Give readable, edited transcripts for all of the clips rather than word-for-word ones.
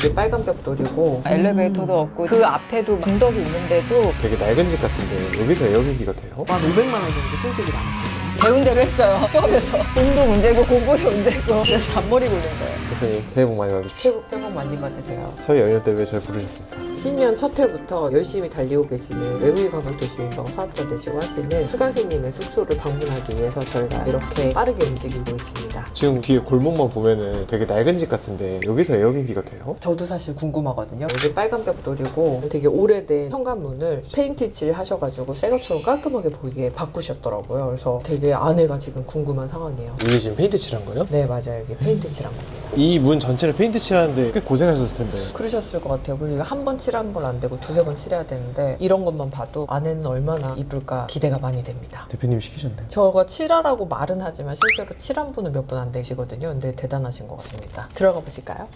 여기 빨간 벽돌이고 엘리베이터도 없고 그 앞에도 언덕이 있는데도 되게 낡은 집 같은데 여기서 에어비비가 돼요? 1,500만 원 정도 소득이 나왔거든요. 배운 대로 했어요. 처음에서 돈도 문제고 공부도 문제고 그래서 잔머리 굴린 거예요. 대표님 새해 복 많이 받으십시오. 새해 복 많이 받으세요. 설 연휴 때 왜 절 부르셨습니까? 신년 첫 해부터 열심히 달리고 계시는 외국인 관광 도시민방 사업자 되시고 하시는 수강생님의 숙소를 방문하기 위해서 저희가 이렇게 빠르게 움직이고 있습니다. 지금 뒤에 골목만 보면은 되게 낡은 집 같은데 여기서 에어비비가 돼요? 저도 사실 궁금하거든요. 여기 빨간 벽돌이고 되게 오래된 현관문을 페인트 칠 하셔가지고 새 것처럼 깔끔하게 보이게 바꾸셨더라고요. 그래서 되게 안에가 지금 궁금한 상황이에요. 여기 지금 페인트 칠한 거예요? 네, 맞아요. 여기 페인트 칠한 겁니다. 이 문 전체를 페인트 칠하는데 꽤 고생하셨을 텐데. 그러셨을 것 같아요. 그리고 한 번 칠하는 건 안 되고 두세 번 칠해야 되는데 이런 것만 봐도 안에는 얼마나 이쁠까 기대가 많이 됩니다. 대표님 시키셨네. 저가 칠하라고 말은 하지만 실제로 칠한 분은 몇 분 안 되시거든요. 근데 대단하신 것 같습니다. 들어가 보실까요?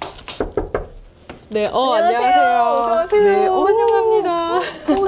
네, 안녕하세요. 어서오세요. 네, 환영합니다.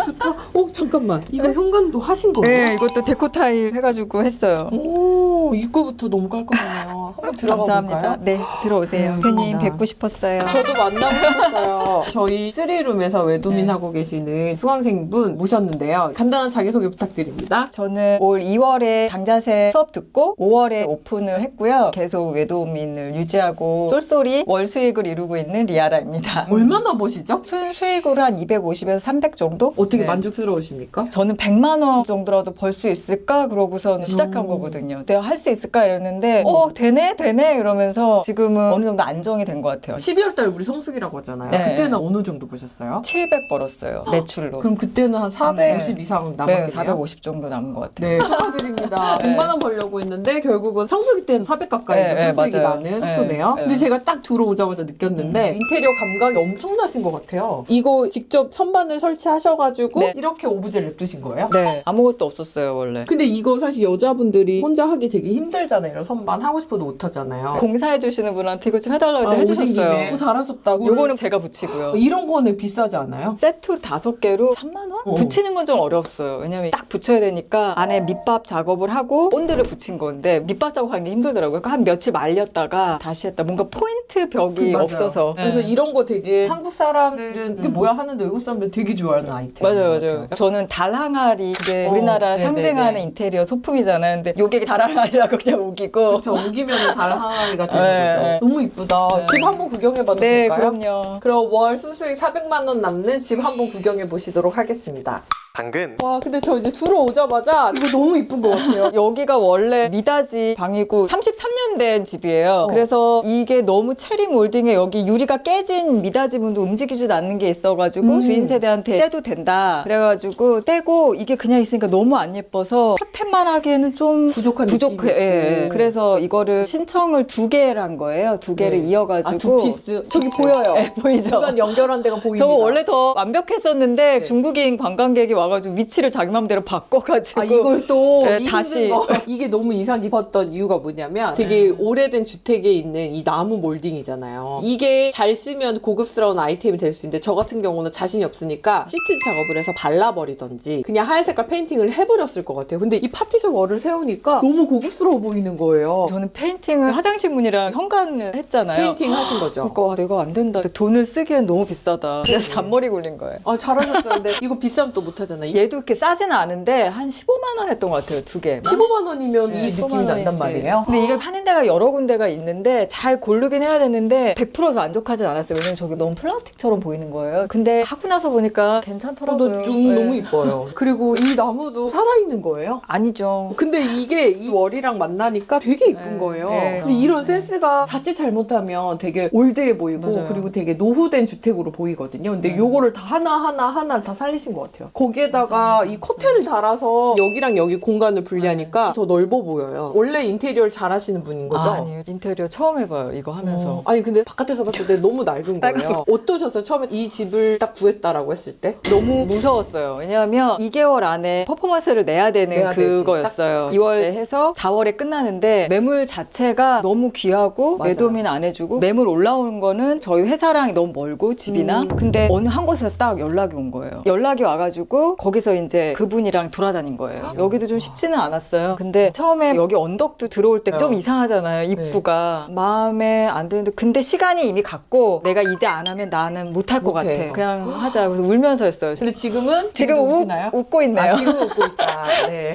좋다. 잠깐만. 이거 현관도 하신 거예요? 네, 이것도 데코 타일 해가지고 했어요. 오, 입구부터 너무 깔끔하네요. 한번 들어가 감사합니다. 볼까요? 네, 들어오세요. 네, 선생님 감사합니다. 뵙고 싶었어요. 저도 만나고 싶었어요. 저희 3룸에서 외도민하고 계시는 수강생분 모셨는데요. 간단한 자기소개 부탁드립니다. 저는 올 2월에 당자세 수업 듣고 5월에 오픈을 했고요. 계속 외도민을 유지하고 쏠쏠이 월 수익을 이루고 있는 리아라입니다. 얼마나 버시죠? 순수익으로 한 250에서 300 정도? 어떻게 네. 만족스러우십니까? 저는 100만 원 정도라도 벌 수 있을까? 그러고선 시작한 거거든요. 내가 할 수 있을까? 이랬는데 되네? 이러면서 지금은 어느 정도 안정이 된 것 같아요. 12월 달 우리 성수기라고 하잖아요. 네. 그때는 어느 정도 보셨어요? 700 벌었어요. 매출로. 그럼 그때는 한 450 이상 남았겠네요? 네, 450 정도 남은 것 같아요. 네, 축하드립니다. 네. 100만 원 벌려고 했는데 결국은 성수기 때는 400 가까이 네, 수익이 맞아요. 나는 네, 숙소네요. 네. 근데 제가 딱 들어오자마자 느꼈는데 인테리어 감각이 엄청나신 것 같아요. 이거 직접 선반을 설치하셔가지고 네. 이렇게 오브제를 냅두신 거예요? 네, 아무것도 없었어요, 원래. 근데 이거 사실 여자분들이 혼자 하기 되게 힘들잖아요. 이런 선반 하고 싶어도 못 하잖아요. 공사해주시는 분한테 이거 좀 해달라고 했는데 오신 김에 해주셨어요. 잘하셨다고. 요거는 제가 붙이고요. 이런 거는 비싸지 않아요? 세트 5개로 3만 원? 붙이는 건 좀 어려웠어요. 왜냐면 딱 붙여야 되니까 안에 밑밥 작업을 하고 본드를 붙인 건데 밑밥 작업하는 게 힘들더라고요. 그러니까 한 며칠 말렸다가 다시 했다. 뭔가 포인트 벽이 맞아요. 없어서. 그래서 네. 이런 거 되게 한국 사람들은 이게 뭐야 하는데 외국 사람들 되게 좋아하는 아이템. 맞아요. 저는 달 항아리 그게 우리나라 네네네. 상징하는 인테리어 소품이잖아요. 근데 요게 달 항아리라고 그냥 우기고. 그렇죠. 우기면 달 항아리가 되는 네. 거죠. 너무 이쁘다. 네. 집 한번 구경해봐도 네, 될까요? 그럼요. 그럼 월 수수익 400만 원 남는 집 한번 구경해 보시도록 하겠습니다. 당근. 와, 근데 저 이제 들어오자마자 이거 너무 이쁜 것 같아요. 여기가 원래 미닫이 방이고 33년 된 집이에요. 그래서 이게 너무 체리 몰딩에 여기 유리가 깨진 미닫이 문도 움직이지도 않는 게 있어가지고 주인 세대한테 떼도 된다. 그래가지고 떼고 이게 그냥 있으니까 너무 안 예뻐서 커튼만 하기에는 좀 부족한 부족해. 느낌이 예. 있고. 그래서 이거를 신청을 2개를 한 거예요. 2개를 네. 이어가지고. 아, 두 피스. 저기 보여요. 네, 보이죠? 중간 연결한 데가 보입니다. 저거 원래 더 완벽했었는데 네. 중국인 관광객이 와가지고 위치를 자기 맘대로 바꿔가지고. 아, 이걸 또 네, 이 다시. 힘든 거. 이게 너무 인상 깊었던 이유가 뭐냐면 되게 오래된 주택에 있는 이 나무 몰딩이잖아요. 이게 잘 쓰면 고급스러운 아이템이 될 수 있는데 저 같은 경우는 자신이 없으니까 시트지 작업을 해서 발라버리던지 그냥 하얀 색깔 페인팅을 해버렸을 것 같아요. 근데 이 파티션 월을 세우니까 너무 고급스러워 보이는 거예요. 저는 페인팅을 화장실 문이랑 현관을 했잖아요. 페인팅 하신 거죠? 그러니까 내가 안 된다. 근데 돈을 쓰기엔 너무 비싸다. 그래서 잔머리 굴린 거예요. 아, 잘하셨어요. 근데 이거 비싸면 또 못하잖아요. 얘도 이렇게 싸지는 않은데 한 15만 원 했던 것 같아요. 2개. 15만 원이면 네, 이 느낌이 15만 난단 원이지. 말이에요. 근데 이게 하는 데가 여러 군데가 있는데 잘 고르긴 해야 되는데 100% 만족하진 않았어요. 왜냐면 저게 너무 플라스틱처럼 보이는 거예요. 근데 하고 나서 보니까 괜찮더라고요. 좀 네. 너무 이뻐요. 그리고 이 나무도 살아있는 거예요. 아니죠. 근데 이게 이 월이랑 만나니까 되게 이쁜 네, 거예요. 네. 근데 이런 네. 센스가 자칫 잘못하면 되게 올드해 보이고 맞아요. 그리고 되게 노후된 주택으로 보이거든요. 근데 네. 요거를 다 하나 다 살리신 것 같아요. 거기에다가 이 커튼을 달아서 여기랑 여기 공간을 분리하니까 더 넓어 보여요. 원래 인테리어를 잘 하시는 분인 거죠? 아니요. 인테리어 처음 해봐요. 이거 하면서. 아니 근데 바깥에서 봤을 때 너무 낡은 거예요. 어떠셨어요? 처음에 이 집을 딱 구했다라고 했을 때? 너무 무서웠어요. 왜냐하면 2개월 안에 퍼포먼스를 내야 되는 내야 되지. 그거였어요. 2월에 해서 4월에 끝나는데 매물 자체가 너무 귀하고 맞아요. 매도민 안 해주고 매물 올라오는 거는 저희 회사랑 너무 멀고 집이나 근데 어느 한 곳에서 딱 연락이 온 거예요. 연락이 와가지고 해가지고 거기서 이제 그분이랑 돌아다닌 거예요. 여기도 좀 쉽지는 않았어요. 근데 처음에 여기 언덕도 들어올 때 좀 이상하잖아요. 입구가. 마음에 안 드는데 근데 시간이 이미 갔고 내가 이대 안 하면 나는 못할 것 못해. 같아. 그냥 하자. 그래서 울면서 했어요. 근데 지금은 지금 우시나요? 웃고 있네요. 아, 지금 웃고 있다. 네.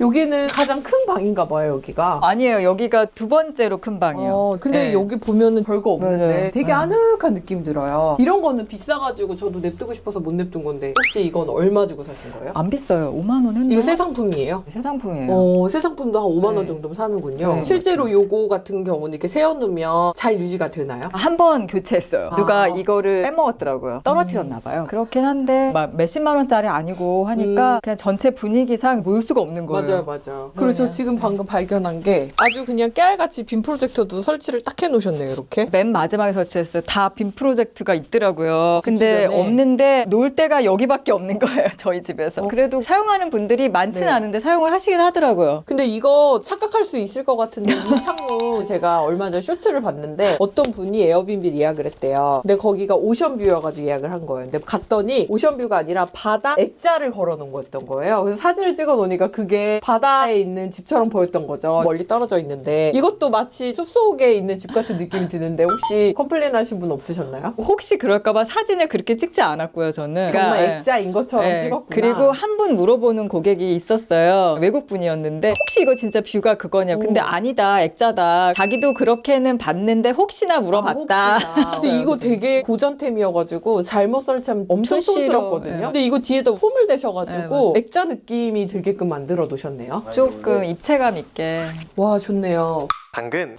여기는 가장 큰 방인가 봐요, 여기가. 아니에요. 여기가 두 번째로 큰 방이에요. 근데 네. 여기 보면은 별거 없는데 네. 되게 네. 아늑한 느낌 들어요. 이런 거는 비싸가지고 저도 냅두고 싶어서 못 냅둔 건데 혹시 이건 얼마 주고 사신 거예요? 안 비싸요. 5만 원 했나? 이거 새 상품이에요? 새 상품이에요. 새 상품도 한 5만 원 네. 정도면 사는군요. 네. 실제로 요거 같은 경우는 이렇게 세워놓으면 잘 유지가 되나요? 한 번 교체했어요. 아. 누가 이거를 빼먹었더라고요. 떨어뜨렸나 봐요. 그렇긴 한데 막 몇십만 원짜리 아니고 하니까 그냥 전체 분위기상 모일 수가 없는 거예요. 맞아요. 그리고 저 지금 방금 발견한 게 아주 그냥 깨알같이 빔 프로젝터도 설치를 딱 해놓으셨네요, 이렇게. 맨 마지막에 설치했어요. 다 빔 프로젝트가 있더라고요. 근데 주변에. 없는데 놓을 데가 여기밖에 없는 거예요. 저희 집에서. 그래도 사용하는 분들이 많지는 네. 않은데 사용을 하시긴 하더라고요. 근데 이거 착각할 수 있을 것 같은데 이 창문 제가 얼마 전에 쇼츠를 봤는데 어떤 분이 에어비앤비 예약을 했대요. 근데 거기가 오션뷰여가지고 예약을 한 거예요. 근데 갔더니 오션뷰가 아니라 바다 액자를 걸어놓은 거였던 거예요. 그래서 사진을 찍어 놓으니까 그게 바다에 있는 집처럼 보였던 거죠. 멀리 떨어져 있는데 이것도 마치 숲속에 있는 집 같은 느낌이 드는데 혹시 컴플레인 하신 분 없으셨나요? 혹시 그럴까봐 사진을 그렇게 찍지 않았고요, 저는. 정말 그러니까, 액자인 것처럼 네. 찍었구나. 그리고 한 분 물어보는 고객이 있었어요. 외국 분이었는데 혹시 이거 진짜 뷰가 그거냐? 근데 오. 아니다, 액자다. 자기도 그렇게는 봤는데 혹시나 물어봤다. 혹시나. 근데 이거 되게 고전템이어가지고 잘못 설치하면 엄청 싫어. 촌스럽거든요. 네. 근데 이거 뒤에다 폼을 대셔가지고 네, 액자 느낌이 들게끔 만들어 놓으셨네요. 조금 입체감 있게. 와, 좋네요. 당근.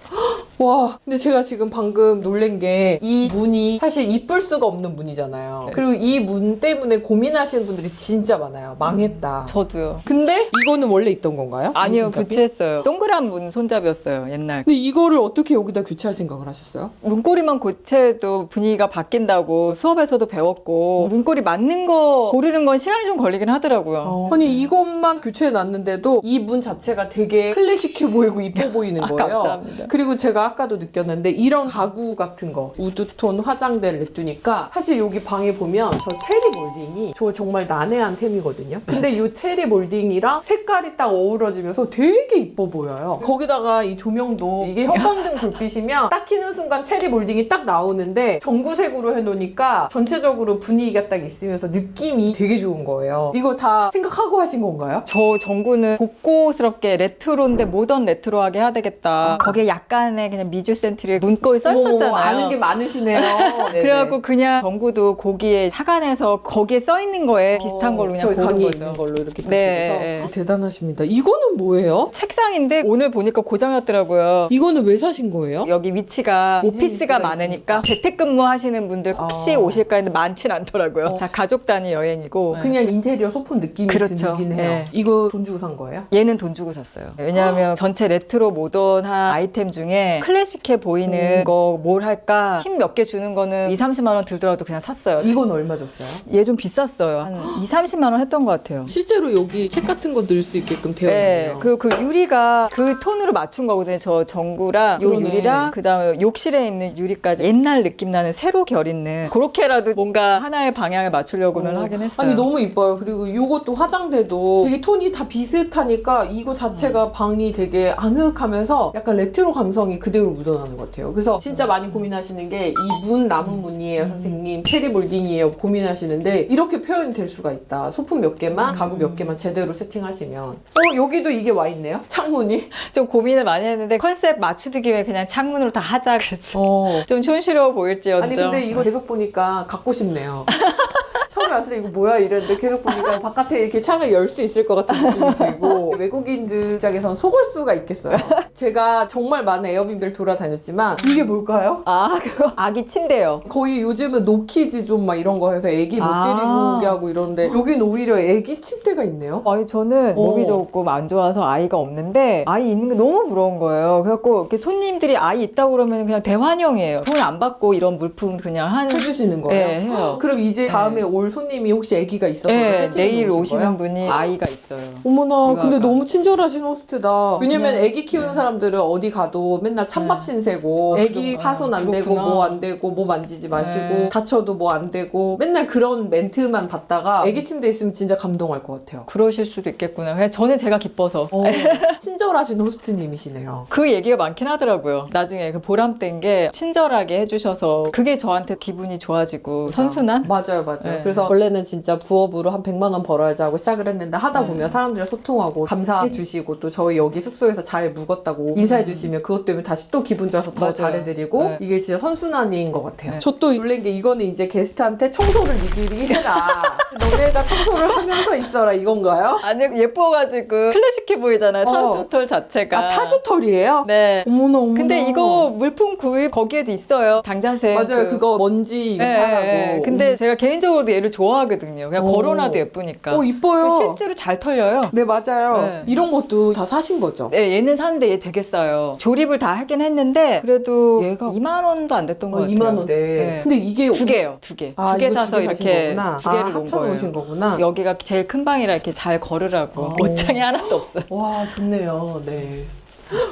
와, 근데 제가 지금 방금 놀란 게 이 문이 사실 이쁠 수가 없는 문이잖아요. 그리고 이 문 때문에 고민하시는 분들이 진짜 많아요. 망했다. 저도요. 근데 이거는 원래 있던 건가요? 아니요, 이 손잡이? 교체했어요. 동그란 문 손잡이였어요, 옛날. 근데 이거를 어떻게 여기다 교체할 생각을 하셨어요? 문고리만 고체도 분위기가 바뀐다고 수업에서도 배웠고 문고리 맞는 거 고르는 건 시간이 좀 걸리긴 하더라고요. 아니 이것만 교체해 놨는데도 이 문 자체가 되게 클래식해 보이고 이뻐 보이는 거예요. 감사합니다. 그리고 제가 아까도 느꼈는데 이런 가구 같은 거 우드톤 화장대를 냅두니까 사실 여기 방에 보면 저 체리 몰딩이 저 정말 난해한 템이거든요. 근데 이 체리 몰딩이랑 색깔이 딱 어우러지면서 되게 이뻐 보여요. 거기다가 이 조명도 이게 형광등 불빛이면 딱 켜는 순간 체리 몰딩이 딱 나오는데 전구색으로 해놓으니까 전체적으로 분위기가 딱 있으면서 느낌이 되게 좋은 거예요. 이거 다 생각하고 하신 건가요? 저 전구는 복고스럽게 레트로인데 모던 레트로하게 해야 되겠다. 거기에 약간의 그냥 미주 센트를 문고에 써있었잖아요. 아는 게 많으시네요. 네네. 그래갖고 그냥 전구도 거기에 착안해서 거기에 써있는 거에 비슷한 걸로 그냥 저희 고른 강의에 거죠. 있는 걸로 이렇게 네. 붙여서 대단하십니다. 이거는 뭐예요? 책상인데 오늘 보니까 고장났더라고요. 이거는 왜 사신 거예요? 여기 위치가 비즈니스가 오피스가 많으니까 재택근무 하시는 분들 혹시 오실까 했는데 많진 않더라고요. 다 가족 단위 여행이고. 그냥 인테리어 소품 느낌이 그렇죠. 들긴 해요. 네. 이거 돈 주고 산 거예요? 얘는 돈 주고 샀어요. 왜냐하면 전체 레트로 모던한 아이템 중에 클래식해 보이는 거 뭘 할까 힘 몇 개 주는 거는 2, 30만 원 들더라도 그냥 샀어요. 이건 얼마 줬어요? 얘 좀 비쌌어요. 한 2, 30만 원 했던 것 같아요. 실제로 여기 책 같은 거 넣을 수 있게끔 되어 네, 있네요. 그리고 그 유리가 그 톤으로 맞춘 거거든요. 저 전구랑 요 그러네. 유리랑 그 다음에 욕실에 있는 유리까지 옛날 느낌 나는 새로 결 있는 그렇게라도 뭔가 하나의 방향을 맞추려고는 하긴 했어요. 아니 너무 이뻐요. 그리고 이것도 화장대도 되게 톤이 다 비슷하니까 이거 자체가 방이 되게 아늑하면서 약간 레트로 감성이 그대로 묻어나는 것 같아요. 그래서 진짜 많이 고민하시는 게 이 문 남은 문이에요, 선생님. 체리 몰딩이에요. 고민하시는데 이렇게 표현이 될 수가 있다. 소품 몇 개만, 가구 몇 개만 제대로 세팅하시면. 여기도 이게 와 있네요. 창문이. 좀 고민을 많이 했는데 컨셉 맞추기 위해 그냥 창문으로 다 하자 그랬어. 좀 촌스러워 보일지언정. 아니 근데 이거 계속 보니까 갖고 싶네요. 처음에 왔을 때 이거 뭐야 이랬는데 계속 보니까 바깥에 이렇게 창을 열 수 있을 것 같은 느낌이 들고 외국인들 입장에선 속을 수가 있겠어요. 제가 정말 많은 에어비앤비를 돌아다녔지만 이게 뭘까요? 아, 그거 아기 침대요. 거의 요즘은 노키즈 좀 막 이런 거 해서 애기 못 아. 데리고 오게 하고 이러는데 여긴 오히려 애기 침대가 있네요. 아니 저는 몸이 좋고 안 좋아서 아이가 없는데 아이 있는 게 너무 부러운 거예요. 그래갖고 이렇게 손님들이 아이 있다고 그러면 그냥 대환영이에요. 돈 안 받고 이런 물품 그냥 해주시는 거예요. 네, 해요. 그럼 이제 다음에 올 올 손님이 혹시 아기가 있어서 네, 세팅해 내일 놓으신 오시는 거예요? 분이 아이가 있어요. 어머나, 육아가. 근데 너무 친절하신 호스트다. 왜냐면 네. 아기 키우는 사람들은 어디 가도 맨날 찬밥 신세고 아기 파손 안 되고 그렇구나. 뭐 안 되고 뭐 만지지 마시고 네. 다쳐도 뭐 안 되고 맨날 그런 멘트만 받다가 아기 침대 있으면 진짜 감동할 것 같아요. 그러실 수도 있겠구나. 그냥 저는 제가 기뻐서. 친절하신 호스트님이시네요. 그 얘기가 많긴 하더라고요. 나중에 그 보람된 게 친절하게 해주셔서 그게 저한테 기분이 좋아지고 선순환? 맞아요. 네. 그래서 원래는 진짜 부업으로 한 100만 원 벌어야지 하고 시작을 했는데 하다 보면 사람들이랑 소통하고 감사해 주시고 또 저희 여기 숙소에서 잘 묵었다고 인사해 주시면 그것 때문에 다시 또 기분 좋아서 더 맞아요. 잘해드리고 네. 이게 진짜 선순환인 것 같아요. 네. 저 또 놀란 게 이거는 이제 게스트한테 청소를 니들이 해라. 너네가 청소를 하면서 있어라 이건가요? 아니 예뻐가지고 클래식해 보이잖아요. 타조털 자체가. 아, 타조털이에요? 네. 어머나. 근데 이거 물품 구입 거기에도 있어요. 당자색. 맞아요. 그거 먼지 이거 네, 타라고. 네. 근데 제가 개인적으로도 얘를 좋아하거든요. 그냥 오. 걸어놔도 예쁘니까. 이뻐요. 실제로 잘 털려요. 네, 맞아요. 네. 이런 것도 다 사신 거죠? 네, 얘는 사는데 얘 되게 싸요. 조립을 다 하긴 했는데 그래도 얘가 2만 원도 안 됐던 것 같아요. 2만 원대. 네. 근데 이게 두 개요. 두 개. 아, 두 개 이거 사서 두개 사신 이렇게 거구나. 두 개를 놓은 합쳐 거예요. 놓으신 거구나. 여기가 제일 큰 방이라 이렇게 잘 걸으라고. 옷장이 하나도 없어요. 와, 좋네요. 네.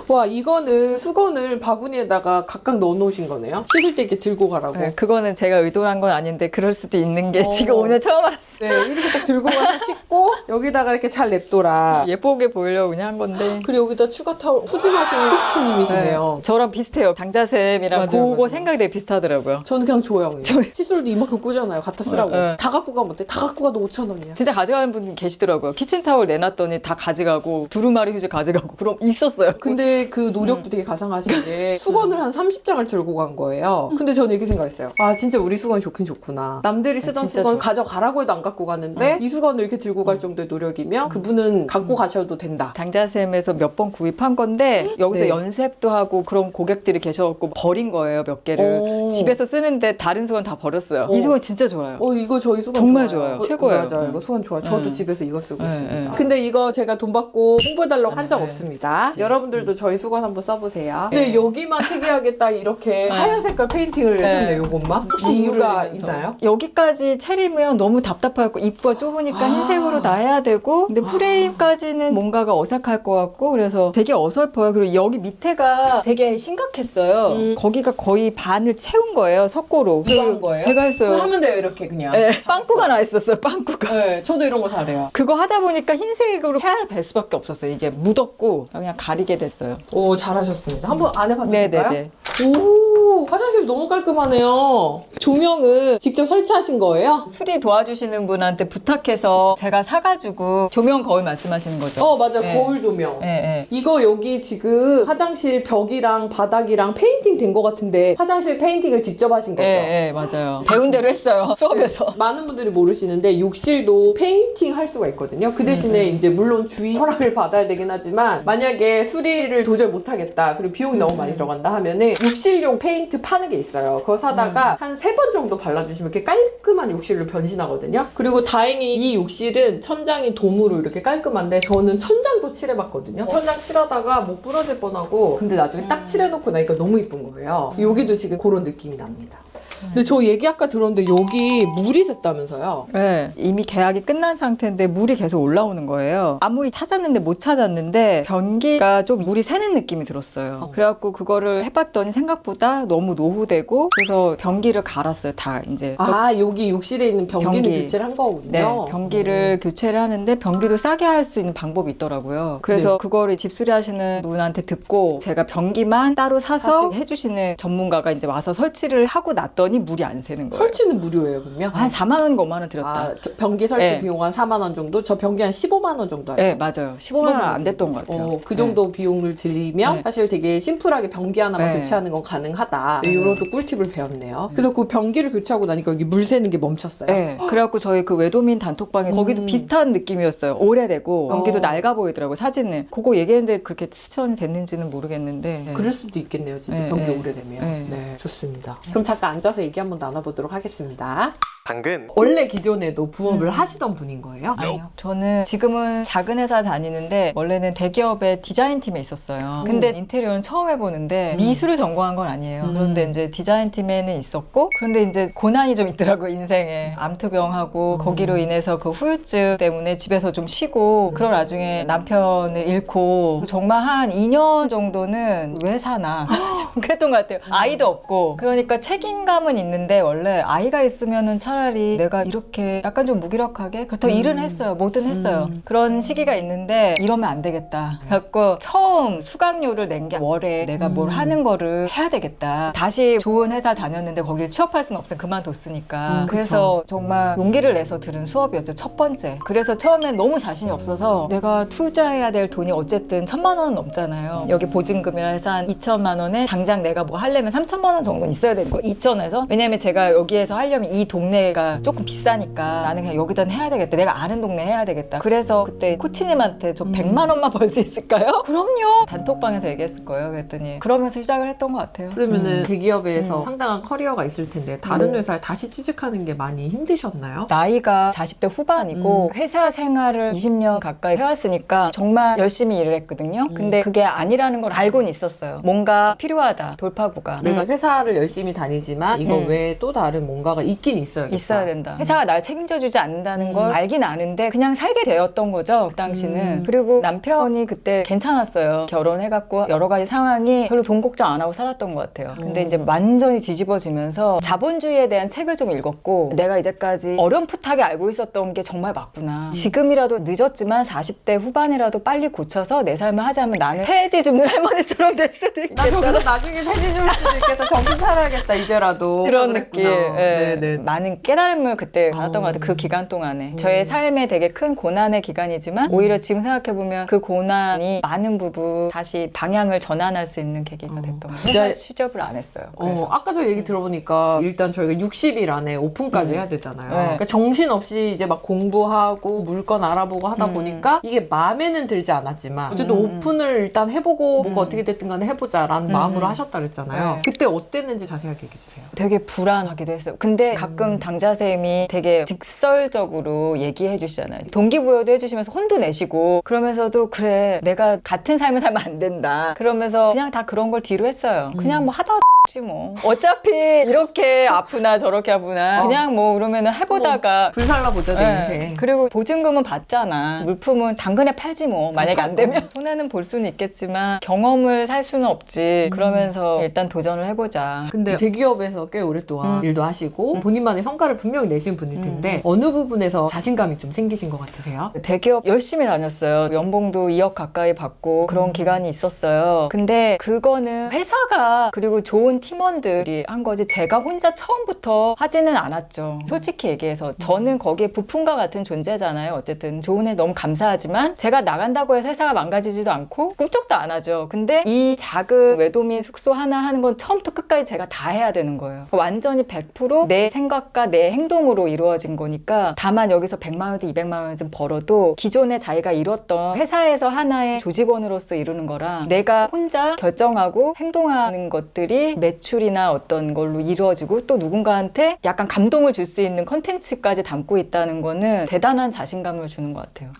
와, 이거는 수건을 바구니에다가 각각 넣어 놓으신 거네요? 씻을 때 이렇게 들고 가라고. 네, 그거는 제가 의도한 건 아닌데 그럴 수도 있는 게 지금 오늘 처음 알았어요. 네, 이렇게 딱 들고 가서 씻고 여기다가 이렇게 잘 냅둬라. 예쁘게 보이려고 그냥 한 건데. 그리고 여기다 추가 타올 푸짐하신 호스트님이시네요. 네, 저랑 비슷해요. 당자쌤이랑 맞아요, 그거 맞아요. 생각이 되게 비슷하더라고요. 저는 그냥 줘요. 그냥. 칫솔도 이만큼 꽂잖아요. 갖다 쓰라고. 네. 다 갖고 가면 어때? 다 갖고 가도 5,000원이야. 진짜 가져가는 분 계시더라고요. 키친타올 내놨더니 다 가져가고 두루마리 휴지 가져가고 그럼 있었어요. 근데 그 노력도 되게 가상하신 게 수건을 한 30장을 들고 간 거예요. 근데 저는 이렇게 생각했어요. 아, 진짜 우리 수건이 좋긴 좋구나. 남들이 쓰던 진짜 수건 좋아. 가져가라고 해도 안 갖고 가는데 이 수건을 이렇게 들고 갈 정도의 노력이면 그분은 갖고 가셔도 된다. 당자쌤에서 몇 번 구입한 건데 여기서 네. 연습도 하고 그런 고객들이 계셔갖고 버린 거예요, 몇 개를. 오. 집에서 쓰는데 다른 수건 다 버렸어요. 오. 이 수건 진짜 좋아요. 이거 저희 수건 정말 좋아요. 좋아요. 최고예요. 맞아요. 이거 수건 좋아요. 저도 집에서 이거 쓰고 네, 있습니다. 네. 근데 이거 제가 돈 받고 홍보해달라고 한 적 네. 없습니다. 여러분들도 저희 수건 한번 써보세요. 근데 여기만 특이하게 딱 이렇게 하얀 색깔 페인팅을 네. 하셨네요. 요것만. 혹시 이유가 있나요? 여기까지 체리면 너무 답답하고 입구가 좁으니까 흰색으로 다 해야 되고 근데 프레임까지는 뭔가가 어색할 것 같고 그래서 되게 어설퍼요. 그리고 여기 밑에가 되게 심각했어요. 거기가 거의 반을 채운 거예요. 석고로. 누가 한 거예요? 제가 했어요. 하면 돼요, 이렇게 그냥. 네, 빵꾸가 나 있었어요. 빵꾸가. 네, 저도 이런 거 잘해요. 그거 하다 보니까 흰색으로 해야 될 수밖에 없었어요. 이게 묻었고 그냥 가리게 됐어요. 오, 잘하셨습니다. 한번 안 해봐도 될까요? 네네네. 오, 화장실 너무 깔끔하네요. 조명은 직접 설치하신 거예요? 수리 도와주시는 분한테 부탁해서 제가 사가지고 조명 거울 말씀하시는 거죠? 맞아요. 네. 거울 조명. 네. 이거 여기 지금 화장실 벽이랑 바닥이랑 페인팅 된 것 같은데 화장실 페인팅을 직접 하신 거죠? 네, 맞아요. 배운 대로 했어요. 수업에서. 많은 분들이 모르시는데 욕실도 페인팅 할 수가 있거든요. 그 대신에 이제 물론 주의 허락을 받아야 되긴 하지만 만약에 수리를 도저히 못하겠다 그리고 비용이 너무 많이 들어간다 하면은 욕실용 페인트 파는 게 있어요. 그거 사다가 한 3번 정도 발라주시면 이렇게 깔끔한 욕실로 변신하거든요. 그리고 다행히 이 욕실은 천장이 도무로 이렇게 깔끔한데 저는 천장도 칠해봤거든요. 천장 칠하다가 목 부러질 뻔하고 근데 나중에 딱 칠해놓고 나니까 너무 이쁜 거예요. 여기도 지금 그런 느낌이 납니다. 근데 저 얘기 아까 들었는데 여기 물이 샜다면서요? 네. 이미 계약이 끝난 상태인데 물이 계속 올라오는 거예요. 아무리 찾았는데 못 찾았는데 변기가 좀 물이 새는 느낌이 들었어요. 그래갖고 그거를 해봤더니 생각보다 너무 노후되고 그래서 변기를 갈았어요. 다 이제. 아, 여기 욕실에 있는 변기를 변기. 교체를 한 거군요. 네, 변기를 교체를 하는데 변기를 싸게 할 수 있는 방법이 있더라고요. 그래서 네. 그거를 집수리 하시는 분한테 듣고 제가 변기만 따로 사서 해주시는 전문가가 이제 와서 설치를 하고 났더니 물이 안 새는 거예요. 설치는 무료예요, 그러면? 한 4만 원, 5만 원 들었다. 아, 변기 설치 네. 비용 한 4만 원 정도? 저 변기 한 15만 원 정도 하죠. 네, 맞아요. 15만 원 안 됐던 것 같아요. 그 정도 비용을 들이면 네. 사실 되게 심플하게 변기 하나만 네. 교체하는 건 가능하다. 이런 또 꿀팁을 배웠네요. 그래서 그 변기를 교체하고 나니까 여기 물 새는 게 멈췄어요. 네. 그래갖고 저희 그 외도민 단톡방에 거기도 비슷한 느낌이었어요. 오래되고 변기도 낡아 보이더라고요. 사진은. 그거 얘기했는데 그렇게 추천이 됐는지는 모르겠는데. 네. 그럴 수도 있겠네요, 진짜 네, 변기 네. 오래되면. 네. 네, 좋습니다. 그럼 잠깐 앉아서 얘기 한번 나눠보도록 하겠습니다. 당근. 원래 기존에도 부업을 하시던 분인 거예요? 아니요. 저는 지금은 작은 회사 다니는데 원래는 대기업의 디자인팀에 있었어요. 근데 인테리어는 처음 해보는데 미술을 전공한 건 아니에요. 그런데 이제 디자인팀에는 있었고 그런데 이제 고난이 좀 있더라고요, 인생에. 암투병하고 거기로 인해서 그 후유증 때문에 집에서 좀 쉬고 그런 와중에 남편을 잃고 정말 한 2년 정도는 왜 사나 좀 그랬던 것 같아요. 아이도 없고 그러니까 책임감은 있는데 원래 아이가 있으면은 차라리 내가 이렇게 약간 좀 무기력하게 그렇다고 일은 했어요. 뭐든 했어요. 그런 시기가 있는데 이러면 안 되겠다. 그래갖고 처음 수강료를 낸 게 월에 내가 뭘 하는 거를 해야 되겠다. 다시 좋은 회사 다녔는데 거길 취업할 수는 없어요. 그만뒀으니까. 그래서 정말 용기를 내서 들은 수업이었죠. 첫 번째. 그래서 처음엔 너무 자신이 없어서 내가 투자해야 될 돈이 어쨌든 1,000만 원은 넘잖아요. 여기 보증금이라 해서 한 2천만 원에 당장 내가 뭐 하려면 3천만 원 정도는 있어야 되는 거예요. 2천에서. 왜냐면 제가 여기에서 하려면 이 동네가 조금 비싸니까 나는 그냥 여기다 해야 되겠다. 내가 아는 동네 해야 되겠다. 그래서 그때 코치님한테 저 100만 원만 벌 수 있을까요? 그럼요. 단톡방에서 얘기했을 거예요. 그랬더니 그러면서 시작을 했던 것 같아요. 그러면은 대기업에서 상당한 커리어가 있을 텐데 다른 회사에 다시 취직하는 게 많이 힘드셨나요? 나이가 40대 후반이고 회사 생활을 20년 가까이 해왔으니까 정말 열심히 일을 했거든요. 근데 그게 아니라는 걸 알고는 있었어요. 뭔가 필요하다. 돌파구가. 내가 회사를 열심히 다니지만 이거 외에 또 다른 뭔가가 있긴 있어야겠다. 있어야 된다. 회사가 날 책임져주지 않는다는 걸 알긴 아는데 그냥 살게 되었던 거죠. 그 당시는. 그리고 남편이 그때 괜찮았어요. 결혼해갖고 여러 가지 상황이 별로 돈 걱정 안 하고 살았던 것 같아요. 근데 이제 완전히 뒤집어지면서 자본주의에 대한 책을 좀 읽었고 내가 이제까지 어렴풋하게 알고 있었던 게 정말 맞구나. 지금이라도 늦었지만 40대 후반이라도 빨리 고쳐서 내 삶을 하자면 나는 폐지 줍는 할머니처럼 될 수도 있겠다. 나 저기서 나중에 폐지 줄 수도 있겠다. 정신 살아야겠다 이제라도. 그런 그랬구나. 느낌. 예. 네네. 많은 깨달음을 그때 받았던 것 같아요. 그 기간 동안에. 저의 삶에 되게 큰 고난의 기간이지만 오히려 지금 생각해보면 그 고난이 많은 부분 다시 방향을 전환할 수 있는 계기가 됐던 것 같아요. 회사 취업을 안 했어요. 그래서. 아까 저 얘기 들어보니까 일단 저희가 60일 안에 오픈까지 해야 되잖아요. 네. 그러니까 정신없이 이제 막 공부하고 물건 알아보고 하다 보니까 이게 마음에는 들지 않았지만 어쨌든 오픈을 일단 해보고 뭐가 어떻게 됐든 간에 해보자라는 마음으로 하셨다 그랬잖아요. 네. 그때 어땠는지 자세하게 얘기해 주세요. 되게 불안하기도 했어요. 근데 가끔 당자쌤이 되게 직설적으로 얘기해 주시잖아요. 동기부여도 해주시면서 혼도 내시고 그러면서도 그래 내가 같은 삶을 살면 안 된다. 그러면서 그냥 다 그런 걸 뒤로 했어요. 그냥 뭐 하다 뭐 어차피 이렇게 아프나 저렇게 아프나 그냥 뭐 그러면은 해보다가 불살라 보자 내 네. 인생. 그리고 보증금은 받잖아. 물품은 당근에 팔지 뭐. 만약에 안 되면 손해는 볼 수는 있겠지만 경험을 살 수는 없지. 그러면서 일단 도전을 해보자. 근데 대기업에서 꽤 오랫동안 일도 하시고 본인만의 성과를 분명히 내신 분일 텐데 어느 부분에서 자신감이 좀 생기신 것 같으세요? 대기업 열심히 다녔어요. 연봉도 2억 가까이 받고 그런 기간이 있었어요. 근데 그거는 회사가 그리고 좋은 팀원들이 한 거지 제가 혼자 처음부터 하지는 않았죠. 솔직히 얘기해서 저는 거기에 부품과 같은 존재잖아요. 어쨌든 좋은 애 너무 감사하지만 제가 나간다고 해서 회사가 망가지지도 않고 꿈쩍도 안 하죠. 근데 이 작은 외도민 숙소 하나 하는 건 처음부터 끝까지 제가 다 해야 되는 거예요. 완전히 100% 내 생각과 내 행동으로 이루어진 거니까 다만 여기서 100만 원이든 200만 원이든 벌어도 기존에 자기가 이뤘던 회사에서 하나의 조직원으로서 이루는 거랑 내가 혼자 결정하고 행동하는 것들이 매출이나 어떤 걸로 이루어지고 또 누군가한테 약간 감동을 줄 수 있는 컨텐츠까지 담고 있다는 거는 대단한 자신감을 주는 것 같아요.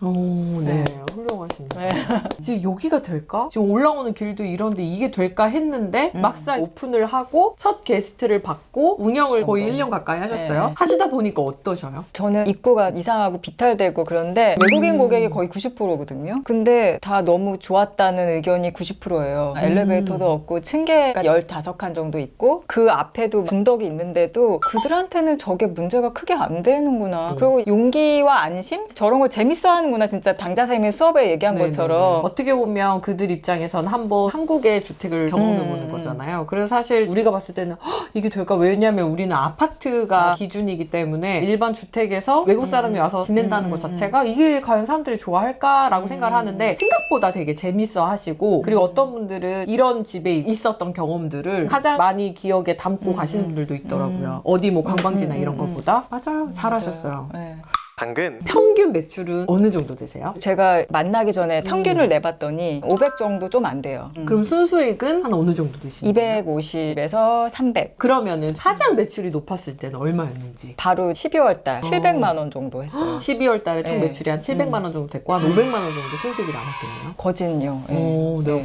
네. 훌륭하십니다. 지금 여기가 될까? 지금 올라오는 길도 이런데 이게 될까 했는데 막상 오픈을 하고 첫 게스트를 받고 운영을 거의 1년 가까이 하셨어요. 네. 하시다 보니까 어떠셔요? 저는 입구가 이상하고 비탈되고 그런데 외국인 고객이 거의 90%거든요. 근데 다 너무 좋았다는 의견이 90%예요. 엘리베이터도 없고 층계가 15칸 정도 있고 그 앞에도 분덕이 있는데도 그들한테는 저게 문제가 크게 안 되는구나. 그리고 용기와 안심? 저런 걸 재밌어 하는구나. 진짜 당자쌤이 수업에 얘기한 것처럼. 어떻게 보면 그들 입장에선 한번 한국의 주택을 경험해보는 거잖아요. 그래서 사실 우리가 봤을 때는 이게 될까? 왜냐면 우리는 아파트가 기준이기 때문에 일반 주택에서 외국 사람이 와서 지낸다는 것 자체가 이게 과연 사람들이 좋아할까라고 생각을 하는데 생각보다 되게 재밌어 하시고 그리고 어떤 분들은 이런 집에 있었던 경험들을 가장 많이 기억에 담고 가시는 분들도 있더라고요. 어디 뭐 관광지나 이런 것보다. 맞아요. 잘하셨어요. 네. 당근. 평균 매출은 어느 정도 되세요? 제가 만나기 전에 평균을 내봤더니 500 정도 좀 안 돼요. 그럼 순수익은 한 어느 정도 되시나요? 250에서 300. 그러면은 사장 매출이 높았을 때는 얼마였는지. 바로 12월 달 700만 원 정도 했어요. 12월 달에 총 네. 매출이 한 700만 원 정도 됐고 한 500만 원 정도 순수익이 남았겠네요. 거진요. 네. 오, 네.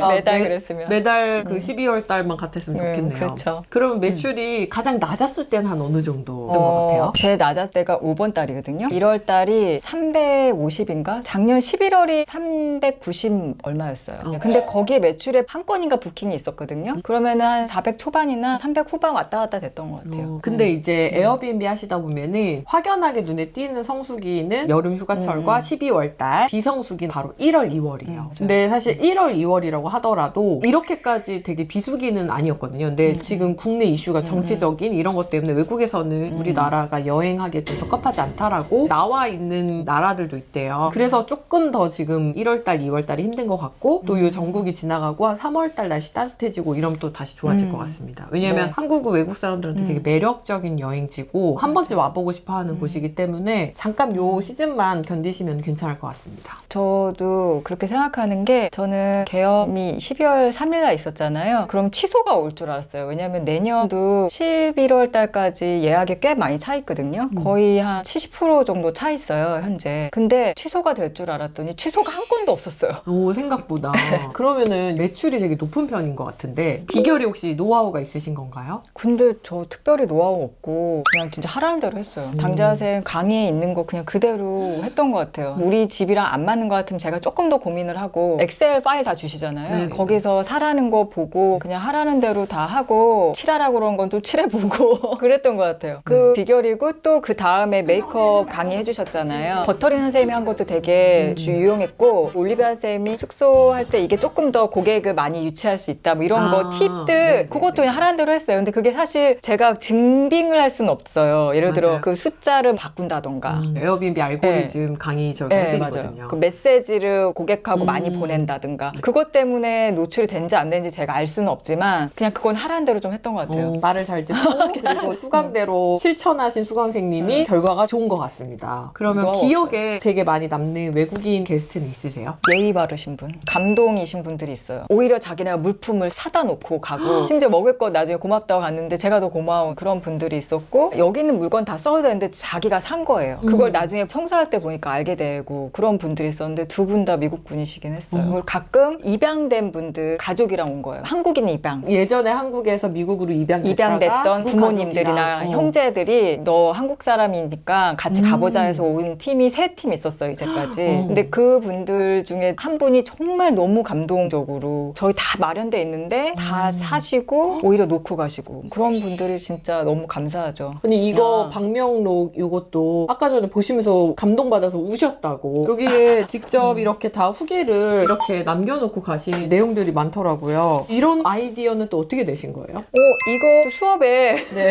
매달 매- 그랬으면. 매달 그 12월 달만 같았으면 좋겠네요. 그렇죠. 그러면 매출이 가장 낮았을 때는 한 어느 정도 된 것 같아요? 제일 낮았을 때가 5번 달이거든요. 1월 달이 350인가? 작년 11월이 390 얼마였어요. 근데 거기에 매출에 한 건인가 부킹이 있었거든요. 그러면은 한 400 초반이나 300 후반 왔다 갔다 됐던 것 같아요. 근데 이제 에어비앤비 하시다 보면은 확연하게 눈에 띄는 성수기는 여름 휴가철과 12월 달, 비성수기는 바로 1월, 2월이에요. 맞아요. 근데 사실 1월, 2월이라고 하더라도 이렇게까지 되게 비수기는 아니었거든요. 근데 지금 국내 이슈가 정치적인 이런 것 때문에 외국에서는 우리나라가 여행하기에 좀 적합하지 않다라고 나와 있는 나라들도 있대요. 그래서 조금 더 지금 1월 달, 2월 달이 힘든 것 같고 또 이 전국이 지나가고 한 3월 달 날씨 따뜻해지고 이러면 또 다시 좋아질 것 같습니다. 왜냐면 네. 한국은 외국 사람들한테 되게 매력적인 여행지고 한 번쯤 와보고 싶어 하는 곳이기 때문에 잠깐 요 시즌만 견디시면 괜찮을 것 같습니다. 저도 그렇게 생각하는 게 저는 계엄이 12월 3일 날 있었잖아요. 그럼 취소가 올 줄 알았어요. 왜냐면 내년도 11월 달까지 예약이 꽤 많이 차 있거든요. 거의 한 70% 정도 차 있어요, 현재. 근데 취소가 될 줄 알았더니 취소가 한 건도 없었어요. 오, 생각보다. 그러면은 매출이 되게 높은 편인 것 같은데 비결이 혹시 노하우가 있으신 건가요? 근데 저 특별히 노하우 없고 그냥 진짜 하라는 대로 했어요. 당자생 강의에 있는 거 그냥 그대로 했던 것 같아요. 우리 집이랑 안 맞는 것 같으면 제가 조금 더 고민을 하고 엑셀 파일 다 주시잖아요. 네. 거기서 사라는 거 보고 그냥 하라는 대로 다 하고 칠하라고 그런 건 또 칠해보고 그랬던 것 같아요. 그 비결이고 또 그 다음에 메이크업 강의 해주셨잖아요. 버터린 선생님이 한 것도 되게 유용했고 올리비아 선생님이 숙소할 때 이게 조금 더 고객을 많이 유치할 수 있다 뭐 이런 거 팁들 네, 그것도 그냥 하라는 대로 했어요. 근데 그게 사실 제가 증빙을 할 수는 없어요. 예를 들어 맞아요. 그 숫자를 바꾼다던가 에어비앤비 알고리즘 강의 저희가 네, 해드리거든요. 맞아요. 그 메시지를 고객하고 많이 보낸다든가 그것 때문에 노출이 된지 안 된지 제가 알 수는 없지만 그냥 그건 하라는 대로 좀 했던 것 같아요. 말을 잘 듣고 그리고 수강대로 실천하신 수강생님이 결과가 좋은 것 같습니다. 그러면 노하우 기억에 되게 많이 남는 외국인 게스트는 있으세요? 예의 바르신 분, 감동이신 분들이 있어요. 오히려 자기네가 물품을 사다 놓고 가고 심지어 먹을 거 나중에 고맙다고 갔는데 제가 더 고마운 그런 분들이 있었고 여기 있는 물건 다 써도 되는데 자기가 산 거예요. 그걸 나중에 청소할 때 보니까 알게 되고 그런 분들이 있었는데 두 분 다 미국 분이시긴 했어요. 그리고 가끔 입양된 분들 가족이랑 온 거예요. 한국인 입양. 예전에 한국에서 미국으로 입양됐던 부모님들이나 형제들이 너 한국 사람이니까 같이 가보자 해서 온 팀이 3팀 있었어요 이제까지. 근데 그 분들 중에 한 분이 정말 너무 감동적으로 저희 다 마련돼 있는데 다 사시고 오히려 놓고 가시고 그런 분들이 진짜 너무 감사하죠. 근데 이거 야. 방명록 이것도 아까 전에 보시면서 감동받아서 우셨다고 여기에 직접 이렇게 다 후기를 이렇게 남겨놓고 가신 내용들이 많더라고요. 이런 아이디어는 또 어떻게 내신 거예요? 이거 수업에 네.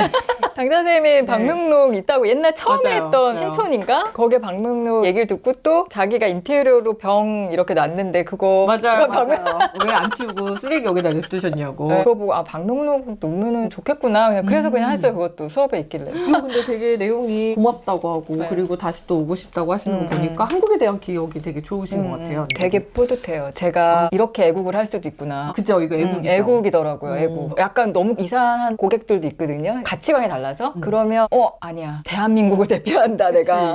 당자 선생님이 방명록 있다고 옛날 처음에 맞아요. 했던 맞아요. 신촌인가? 거기에 방명록 얘기를 듣고 또 자기가 인테리어로 병 이렇게 놨는데 그거 맞아요, 그거 맞아요. 왜 안 치우고 쓰레기 여기다 냅두셨냐고. 그거 보고 방명록 놓으면 좋겠구나. 그래서 그냥 했어요. 그것도 수업에 있길래. 이거 근데 되게 내용이 고맙다고 하고 그리고 다시 또 오고 싶다고 하시는 거 보니까 한국에 대한 기억이 되게 좋으신 것 같아요. 되게 뿌듯해요. 제가 이렇게 애국을 할 수도 있구나. 그죠? 이거 애국이죠. 애국이더라고요. 애국. 약간 너무 이상한 고객들도 있거든요. 가치관이 달라서. 그러면 아니야. 대한민국을 대표한다.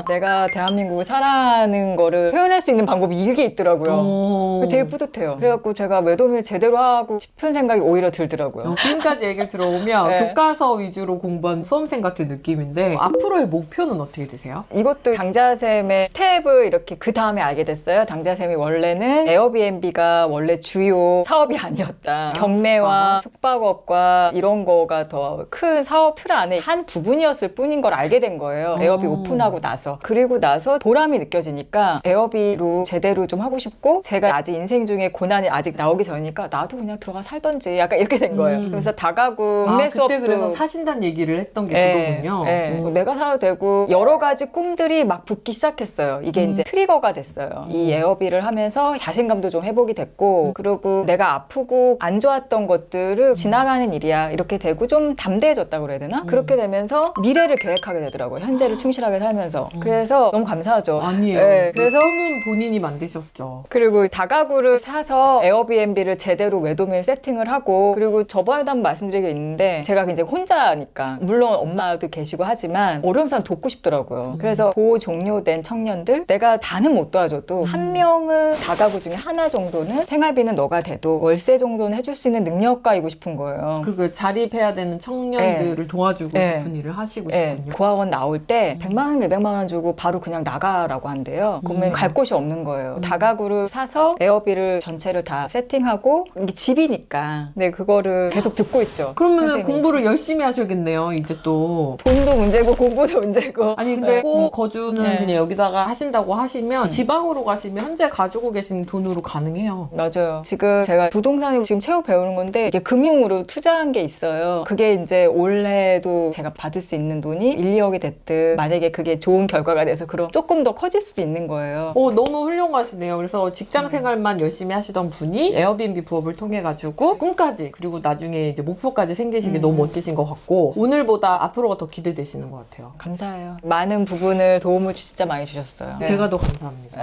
내가 대한민국을 사랑하는 거를 표현할 수 있는 방법이 이게 있더라고요. 되게 뿌듯해요. 그래갖고 제가 매도밀 제대로 하고 싶은 생각이 오히려 들더라고요. 지금까지 얘기를 들어보면 네. 교과서 위주로 공부한 수험생 같은 느낌인데 앞으로의 목표는 어떻게 되세요? 이것도 당자쌤의 스텝을 이렇게 그 다음에 알게 됐어요. 당자쌤이 원래는 에어비앤비가 원래 주요 사업이 아니었다. 경매와 숙박업과 이런 거가 더 큰 사업 틀 안에 한 부분이었을 뿐인 걸 알게 된 거예요. 에어비 오픈하고 나서. 그리고 나서 보람이 느껴지니까 에어비로 제대로 좀 하고 싶고 제가 아직 인생 중에 고난이 아직 나오기 전이니까 나도 그냥 들어가 살던지 약간 이렇게 된 거예요. 그래서 다가구 아, 구매 그때 수업도 그래서 사신다는 얘기를 했던 게 네, 그거군요. 네. 내가 사도 되고 여러 가지 꿈들이 막 붙기 시작했어요. 이게 이제 트리거가 됐어요. 이 에어비를 하면서 자신감도 좀 회복이 됐고 되고 그리고 내가 아프고 안 좋았던 것들을 지나가는 일이야 이렇게 되고 좀 담대해졌다고 그래야 되나? 그렇게 되면서 미래를 계획하게 되더라고요. 현재를 충실하게 살면서. 그래서 너무 감사하죠. 아니에요. 네, 그래서 꿈은 본인이 만드셨죠. 그리고 다가구를 사서 에어비앤비를 제대로 외도메일 세팅을 하고 그리고 저번에도 한번 말씀드린 게 있는데 제가 이제 혼자니까 물론 엄마도 계시고 하지만 어려운 사람 돕고 싶더라고요. 그래서 보호 종료된 청년들 내가 다는 못 도와줘도 한 명은 다가구 중에 하나 정도는 생활비는 너가 돼도 월세 정도는 해줄 수 있는 능력가이고 싶은 거예요. 그 자립해야 되는 청년들을 도와주고 네. 싶은 일을 하시고 네, 싶군요. 고학원 나올 때 100만 원, 몇백만 원 주고 바로 그냥 나가라고 한대요. 그러면 갈 곳이 없는 거예요. 다가구를 사서 에어비를 전체를 다 세팅하고 이게 집이니까 네, 그거를 계속 듣고 있죠. 그러면 선생님이. 공부를 열심히 하셔야겠네요. 이제 또. 돈도 문제고 공부도 문제고. 아니 근데 꼭 거주는 네. 그냥 여기다가 하신다고 하시면 지방으로 가시면 현재 가지고 계신 돈으로 가능해요. 맞아요. 지금 제가 부동산을 지금 채워 배우는 건데 이게 금융으로 투자한 게 있어요. 그게 이제 올해도 제가 받을 수 있는 돈이 1, 2억이 됐든 만약에 그게 좋은 결과가 돼서 그럼 조금 더 커질 수도 있는 거예요. 너무 훌륭하시네요. 그래서 직장 생활만 열심히 하시던 분이 에어비앤비 부업을 통해 가지고 꿈까지 그리고 나중에 이제 목표까지 생기신 게 너무 멋지신 것 같고 오늘보다 앞으로가 더 기대되시는 것 같아요. 감사해요. 많은 부분을 도움을 진짜 많이 주셨어요. 제가 더 감사합니다.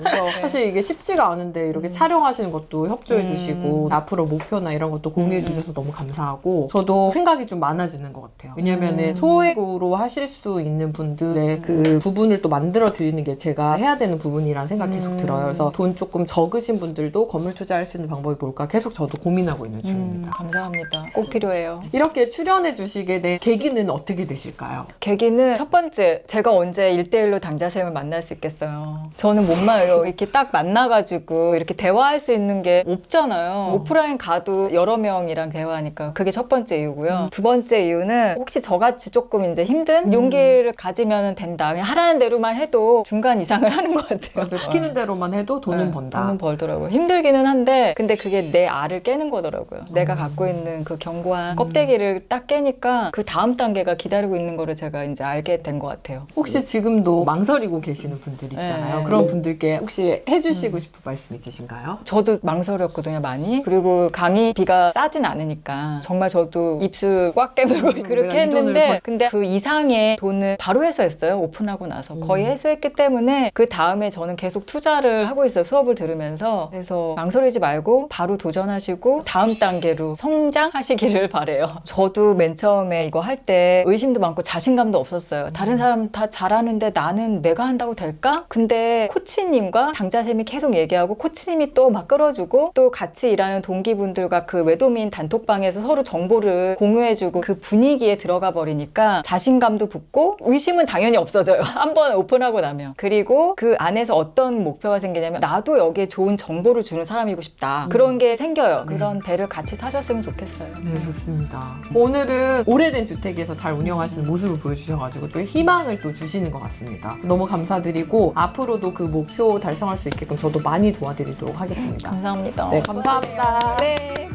그래서 사실 이게 쉽지가 않은데 이렇게 촬영하시는 것도 협조해 주시고 앞으로 목표나 이런 것도 공유해 주셔서 너무 감사하고 저도 생각이 좀 많아지는 것 같아요. 왜냐면은 소액으로 하실 수 있는 분들의 그 부분을 또 만들어 드리는 게 제가 해야 되는 부분이라는 생각이 계속 들어요. 그래서 돈 조금 적으신 분들도 건물 투자할 수 있는 방법이 뭘까 계속 저도 고민하고 있는 중입니다. 감사합니다. 꼭 필요해요. 이렇게 출연해 주시게 된 계기는 어떻게 되실까요? 계기는 첫 번째, 제가 언제 1대1로 당자쌤을 만날 수 있겠어요. 저는 못 말해요. 이렇게 딱 만나가지고 이렇게 대화할 수 있는 게 없잖아요. 오프라인 가도 여러 명이랑 대화하니까 그게 첫 번째 이유고요. 두 번째 이유는 혹시 저같이 조금 이제 힘든 용기를 가지면 된다. 그냥 하라는 대로만 해도 중간 이상을 하는 것 같아요. 맞아, 시키는 대로만 해도 돈은 번다. 돈은 벌더라고요. 힘들기는 한데 근데 그게 내 알을 깨는 거더라고요. 내가 갖고 있는 그 견고한 껍데기를 딱 깨니까 그 다음 단계가 기다리고 있는 거를 제가 이제 알게 된 것 같아요. 혹시 지금도 망설이고 계시는 분들 있잖아요. 네. 그런 분들께 혹시 해주시고 싶은 말씀 있으신가요? 저도 망설였거든요, 많이. 그리고 강의비가 싸진 않으니까 정말 저도 입술 꽉 깨물고 내가 그렇게 이 돈을 했는데 근데 그 이상의 돈을 바로 해소했어요. 오픈하고 나서 거의 해소했기 때문에 그 다음에 저는 계속 투자를 하고 있어요. 수업을 들으면서. 그래서 망설이지 말고 바로 도전하시고 다음 단계로 성장하시기를 바래요. 저도 맨 처음에 이거 할 때 의심도 많고 자신감도 없었어요. 다른 사람 다 잘하는데 나는 내가 한다고 될까? 근데 코치님과 당자쌤이 계속 얘기하고 코치님이 또 막 끌어주고 또 같이 일하는 동기분들과 그 외도민 단톡방에서 서로 정보를 공유해주고 그 분위기에 들어가 버리니까 자신감도 붙고 의심은 당연히 없어져요. 한번 오픈하고 나면. 그리고 그 안에서 어떤 목표가 생기냐면 나도 여기에 좋은 정보를 주는 사람이고 싶다. 그런 게 생겨요. 그런 배를 같이 타셨으면 좋겠어요. 네, 좋습니다. 오늘은 오래된 주택에서 잘 운영하시는 모습을 보여주셔가지고 좀 희망을 또 주시는 것 같습니다. 너무 감사드리고 앞으로도 그 목표 달성할 수 있게끔 저도 많이 도와드리도록 하겠습니다. 감사합니다. 네, 감사합니다. 네.